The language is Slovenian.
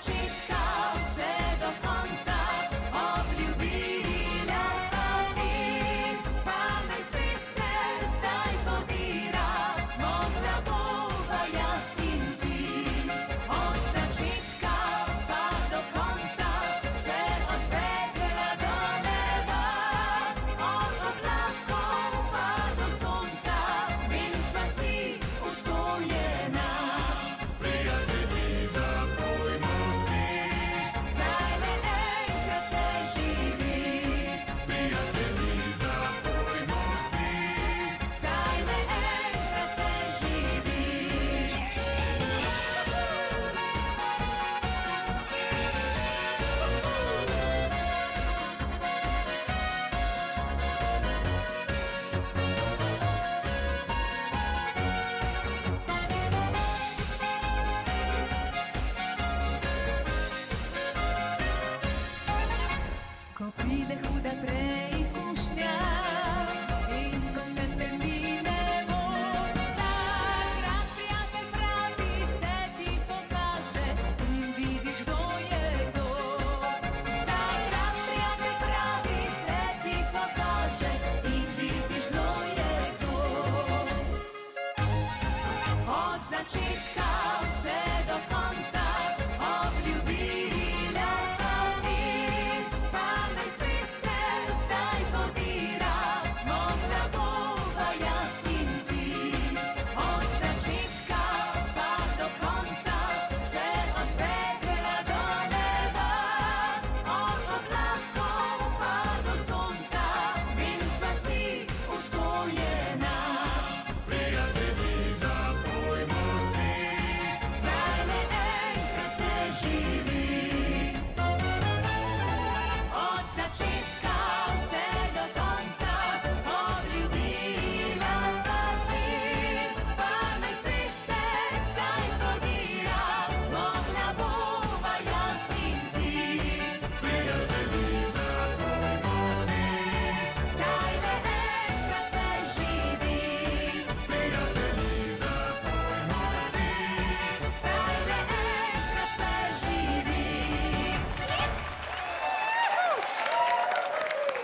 začetka vse do konca obljubila sva si, pa naj svet se zdaj podira, zmogla bova jaz in ti. Od začetka pa do konca vse od pekla do neba, od oblakov pa do sonca, vem sva si usojena. Prijatelji, zapojmo si, Zdaj le enkrat se živi, prijatelji, zapojmo si. zdaj le enkrat se živi. Ko pride huda preizkušnja in ko se strmi nebo, takrat prijatelj pravi se ti pokaže in vidiš, kdo je to. Takrat prijatelj pravi se ti pokaže in vidiš, kdo je to. Od začetka vse do konca obljubila sva si, pa naj svet se zdaj podira, zmogla bova jaz in ti. Od začetka pa do konca vse od pekla do neba, od oblakov pa do sonca, vem sva si usojena. Prijatelji, zapojmo si, Zdaj le enkrat se živi, od začetka